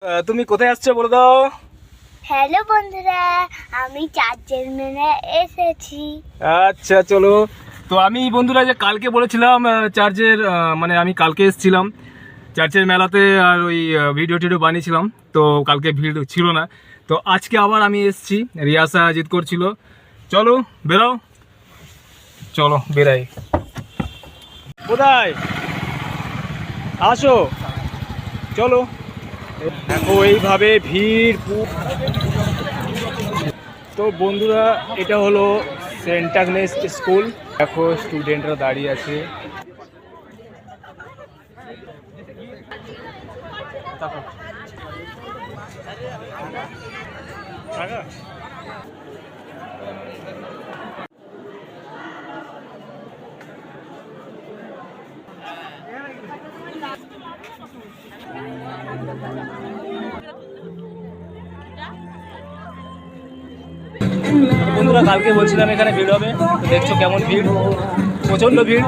তুমি কোথায় আসছো বলে দাও। হ্যালো বন্ধুরা, আমি চার্চের মেলায় এসেছি। আচ্ছা চলো। তো আমি বন্ধুরা যে কালকে বলেছিলাম চার্চের মানে আমি কালকে এসেছিলাম চার্চের মেলাতে, আর ওই ভিডিও টিডিও বানিয়েছিলাম, তো কালকে ভিড় ছিল না। তো আজকে আবার আমি এসেছি, রিয়াসা জিদ করছিল চলো বেরাও, চলো বেরাই। কোথায় আসো, চলো। দেখো এইভাবে ভিড়। তো বন্ধুরা এটা হলো সেন্ট আগনেস স্কুল। দেখো স্টুডেন্টরা দাঁড়িয়ে আছে। বন্ধুরা কালকে বলছিলাম এখানে ভিড় হবে, তো দেখছো কেমন ভিড়, প্রচন্ড ভিড়।